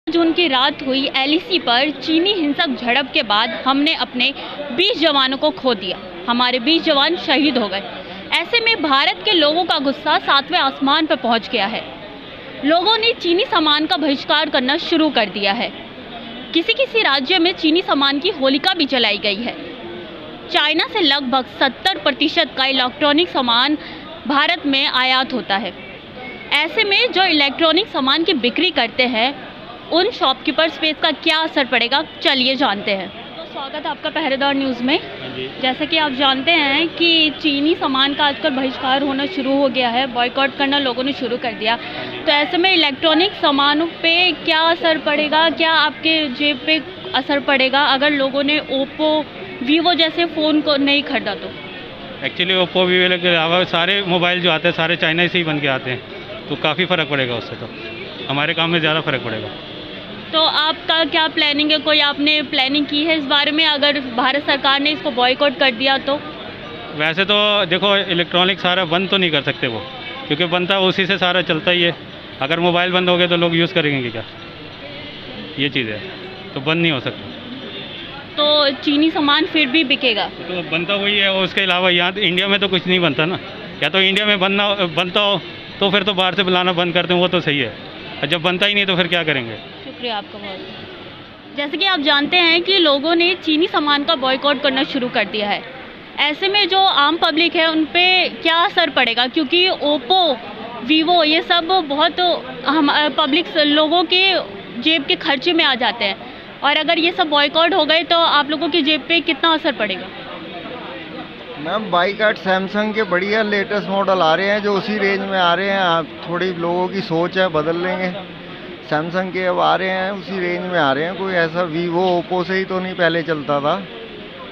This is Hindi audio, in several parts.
जून की रात हुई एलएसी पर चीनी हिंसक झड़प के बाद हमने अपने 20 जवानों को खो दिया। हमारे 20 जवान शहीद हो गए। ऐसे में भारत के लोगों का गुस्सा 7वें आसमान पर पहुंच गया है। लोगों ने चीनी सामान का बहिष्कार करना शुरू कर दिया है। किसी किसी राज्य में चीनी सामान की होलिका भी जलाई गई है। चाइना से लगभग 70% का इलेक्ट्रॉनिक सामान भारत में आयात होता है। ऐसे में जो इलेक्ट्रॉनिक सामान की बिक्री करते हैं उन शॉपकीपर्स पे इसका क्या असर पड़ेगा, चलिए जानते हैं। तो स्वागत है आपका पहरेदार न्यूज़ में। जैसा कि आप जानते हैं कि चीनी सामान का आजकल बहिष्कार होना शुरू हो गया है, बॉयकॉट करना लोगों ने शुरू कर दिया। तो ऐसे में इलेक्ट्रॉनिक सामानों पे क्या असर पड़ेगा, क्या आपके जेब पे असर पड़ेगा अगर लोगों ने ओप्पो वीवो जैसे फ़ोन को नहीं खरीदा तो? एक्चुअली ओप्पो वीवो के अलावा सारे मोबाइल जो आते हैं सारे चाइना से ही बन के आते हैं, तो काफ़ी फ़र्क पड़ेगा उससे। तो हमारे काम में ज़्यादा फ़र्क पड़ेगा। तो आपका क्या प्लानिंग है? कोई आपने प्लानिंग की है इस बारे में अगर भारत सरकार ने इसको बॉयकॉट कर दिया तो? वैसे तो देखो, इलेक्ट्रॉनिक सारा बंद तो नहीं कर सकते वो, क्योंकि बनता उसी से सारा चलता ही है। अगर मोबाइल बंद हो गए तो लोग यूज़ करेंगे क्या? ये चीज़ है, तो बंद नहीं हो सकता। तो चीनी सामान फिर भी बिकेगा? तो बनता वही है, और उसके अलावा यहाँ इंडिया में तो कुछ नहीं बनता ना। या तो इंडिया में बनता हो तो फिर तो बाहर से बुलाना बंद करते हैं, वो तो सही है। और जब बनता ही नहीं तो फिर क्या करेंगे? शुक्रिया आपका बहुत। जैसे कि आप जानते हैं कि लोगों ने चीनी सामान का बॉयकॉट करना शुरू कर दिया है। ऐसे में जो आम पब्लिक है उन पे क्या असर पड़ेगा? क्योंकि ओप्पो वीवो ये सब बहुत हम पब्लिक लोगों के जेब के खर्चे में आ जाते हैं, और अगर ये सब बॉयकॉट हो गए तो आप लोगों की जेब पे कितना असर पड़ेगा? मैम, बाइकआउट सैमसंग के बढ़िया लेटेस्ट मॉडल आ रहे हैं जो उसी रेंज में आ रहे हैं। आप थोड़ी लोगों की सोच है, बदल लेंगे। सैमसंग के अब आ रहे हैं, उसी रेंज में आ रहे हैं। कोई ऐसा वीवो ओप्पो से ही तो नहीं पहले चलता था।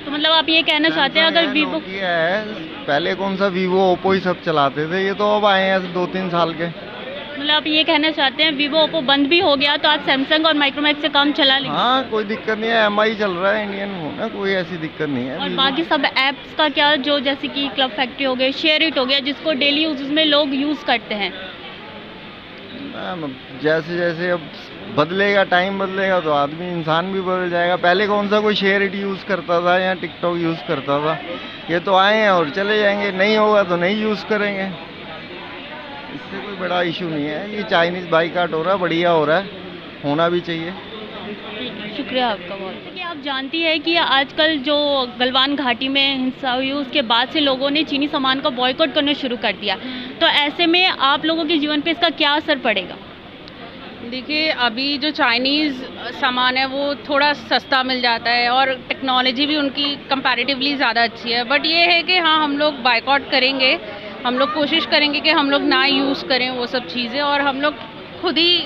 तो मतलब आप ये कहना चाहते हैं अगर वीवो है, पहले कौन सा वीवो ओप्पो ही सब चलाते थे, ये तो अब आए हैं 2-3 साल के। मतलब आप ये कहना चाहते हैं वीवो ओप्पो बंद भी हो गया तो आप सैमसंग और माइक्रोमैक्स से काम चला लेंगे? हाँ, कोई दिक्कत नहीं है। MI चल रहा है इंडियन फोन है, कोई ऐसी दिक्कत नहीं है। और बाकी सब ऐप्स का क्या, जो जैसे कि क्लब फैक्ट्री हो गए, शेयर इट हो गया, जिसको डेली यूज में लोग यूज़ करते हैं? जैसे जैसे अब बदलेगा, टाइम बदलेगा तो आदमी इंसान भी बदल जाएगा। पहले कौन सा कोई शेयर इट यूज़ करता था या टिकटॉक यूज़ करता था? ये तो आए हैं और चले जाएंगे। नहीं होगा तो नहीं यूज़ करेंगे। इससे कोई बड़ा इशू नहीं है। ये चाइनीज़ बाइकआउट हो रहा है, बढ़िया हो रहा है, होना भी चाहिए। ठीक है, शुक्रिया आपका बहुत। कि आप जानती है कि आजकल जो गलवान घाटी में हिंसा हुई उसके बाद से लोगों ने चीनी सामान का बॉयकॉट करना शुरू कर दिया। तो ऐसे में आप लोगों के जीवन पे इसका क्या असर पड़ेगा? देखिए, अभी जो चाइनीज़ सामान है वो थोड़ा सस्ता मिल जाता है और टेक्नोलॉजी भी उनकी कंपैरेटिवली ज़्यादा अच्छी है। बट ये है कि हाँ, हम लोग बाइकआउट करेंगे, हम लोग कोशिश करेंगे कि हम लोग ना यूज़ करें वो सब चीज़ें, और हम लोग खुद ही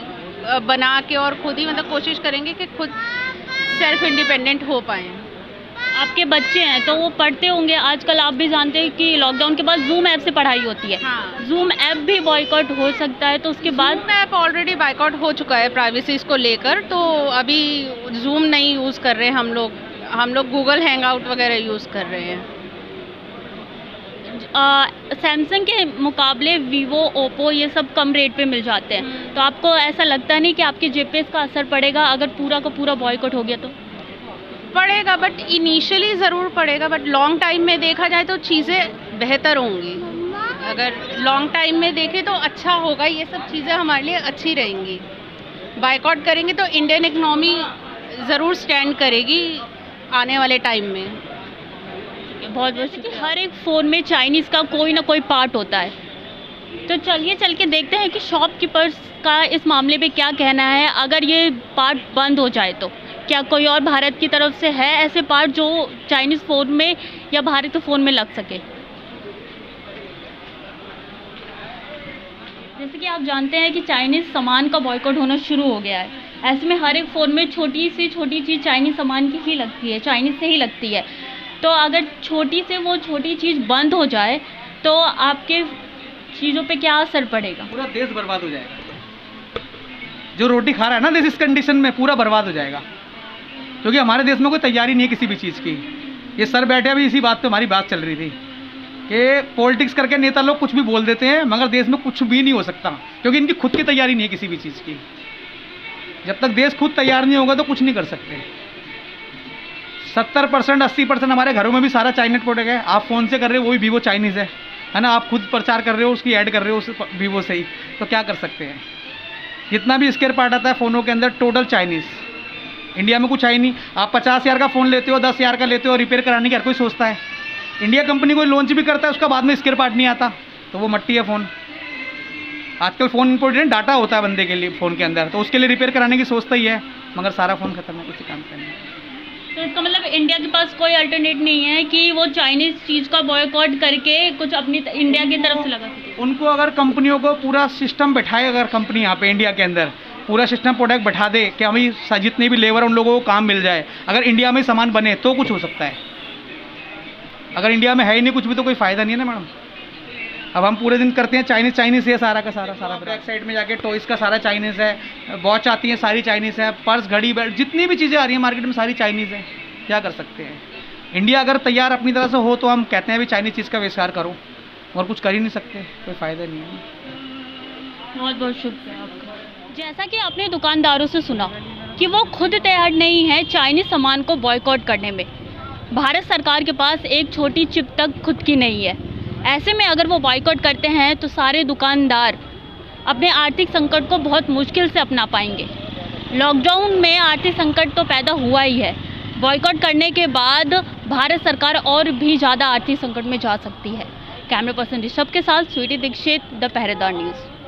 बना के और खुद ही मतलब कोशिश करेंगे कि खुद सेल्फ इंडिपेंडेंट हो पाएँ। आपके बच्चे हैं तो वो पढ़ते होंगे। आजकल आप भी जानते हैं कि लॉकडाउन के बाद जूम ऐप से पढ़ाई होती है। हाँ, जूम ऐप भी बॉयकॉट हो सकता है, तो उसके बाद जूम ऐप ऑलरेडी बाइकआउट हो चुका है प्राइवेसीज़ को लेकर। तो अभी जूम नहीं यूज़ कर रहे हैं हम लोग गूगल हैंगआउट वगैरह यूज़ कर रहे हैं। सैमसंग के मुकाबले वीवो ओप्पो ये सब कम रेट पे मिल जाते हैं। तो आपको ऐसा लगता नहीं कि आपके जेब पे इसका असर पड़ेगा अगर पूरा का पूरा बॉयकॉट हो गया तो? पड़ेगा, बट इनिशियली ज़रूर पड़ेगा। बट लॉन्ग टाइम में देखा जाए तो चीज़ें बेहतर होंगी। अगर लॉन्ग टाइम में देखें तो अच्छा होगा, ये सब चीज़ें हमारे लिए अच्छी रहेंगी। बाइकआउट करेंगे तो इंडियन इकनॉमी ज़रूर स्टैंड करेगी आने वाले टाइम में। बहुत वैसे कि हर एक फ़ोन में चाइनीज़ का कोई ना कोई पार्ट होता है। तो चलिए चल के देखते हैं कि शॉपकीपर्स का इस मामले पे क्या कहना है। अगर ये पार्ट बंद हो जाए तो क्या कोई और भारत की तरफ से है ऐसे पार्ट जो चाइनीज़ फ़ोन में या भारतीय फ़ोन में लग सके? जैसे कि आप जानते हैं कि चाइनीज़ सामान का बॉयकॉट होना शुरू हो गया है। ऐसे में हर एक फ़ोन में छोटी से छोटी चीज़ चाइनीज़ सामान की ही लगती है, चाइनीज़ से ही लगती है। तो अगर छोटी से वो छोटी चीज़ बंद हो जाए तो आपके चीज़ों पे क्या असर पड़ेगा? पूरा देश बर्बाद हो जाएगा। जो रोटी खा रहा है ना देश, इस कंडीशन में पूरा बर्बाद हो जाएगा, क्योंकि हमारे देश में कोई तैयारी नहीं है किसी भी चीज़ की। ये सर बैठे अभी इसी बात पे हमारी बात चल रही थी कि पॉलिटिक्स करके नेता लोग कुछ भी बोल देते हैं, मगर देश में कुछ भी नहीं हो सकता क्योंकि इनकी खुद की तैयारी नहीं है किसी भी चीज़ की। जब तक देश खुद तैयार नहीं होगा तो कुछ नहीं कर सकते। 70% 80% हमारे घरों में भी सारा चाइनीज प्रोडक्ट है। आप फ़ोन से कर रहे हो वो भी वीवो चाइनीज़ है ना। आप खुद प्रचार कर रहे हो, उसकी ऐड कर रहे हो उस वीवो से ही, तो क्या कर सकते हैं। जितना भी स्केयर पार्ट आता है फ़ोनों के अंदर टोटल चाइनीज़, इंडिया में कुछ है ही नहीं। आप 50,000 का फ़ोन लेते हो, 10,000 का लेते हो, रिपेयर कराने की हर कोई सोचता है। इंडिया कंपनी कोई लॉन्च भी करता है, उसका बाद में स्केयर पार्ट नहीं आता, तो वो मट्टी है फ़ोन। आजकल फ़ोन इंपॉर्टेंट डाटा होता है बंदे के लिए फ़ोन के अंदर, तो उसके लिए रिपेयर कराने की सोचता ही है, मगर सारा फ़ोन खत्म है, उसी काम करने। तो इसका मतलब इंडिया के पास कोई अल्टरनेट नहीं है कि वो चाइनीज़ चीज़ का बॉयकॉट करके कुछ अपनी इंडिया की तरफ से लगा सके। उनको अगर कंपनियों को पूरा सिस्टम बैठाए, अगर कंपनी यहाँ पे इंडिया के अंदर पूरा सिस्टम प्रोडक्ट बैठा दे कि हमें जितने भी लेबर उन लोगों को काम मिल जाए, अगर इंडिया में सामान बने तो कुछ हो सकता है। अगर इंडिया में है ही नहीं कुछ भी तो कोई फ़ायदा नहीं है ना मैडम। अब हम पूरे दिन करते हैं चाइनीज़ है सारा का सारा बैक साइड में जाके टॉयज़ का सारा चाइनीज़ है, वॉच आती है सारी चाइनीज़ है, पर्स घड़ी बेल्ट जितनी भी चीज़ें आ रही हैं मार्केट में सारी चाइनीज़ है। क्या कर सकते हैं। इंडिया अगर तैयार अपनी तरह से हो तो हम कहते हैं भी चाइनीज़ चीज़ का विस्तार करो, और कुछ कर ही नहीं सकते, कोई फ़ायदा नहीं है। बहुत बहुत शुक्रिया आपका। जैसा कि आपने दुकानदारों से सुना कि वो खुद तैयार नहीं है चाइनीज़ सामान को बॉयकॉट करने में। भारत सरकार के पास एक छोटी चिप तक खुद की नहीं है। ऐसे में अगर वो बॉयकॉट करते हैं तो सारे दुकानदार अपने आर्थिक संकट को बहुत मुश्किल से अपना पाएंगे। लॉकडाउन में आर्थिक संकट तो पैदा हुआ ही है, बॉयकॉट करने के बाद भारत सरकार और भी ज़्यादा आर्थिक संकट में जा सकती है। कैमरा पर्सन ऋषभ के साथ स्वीटी दीक्षित, द पहरेदार न्यूज़।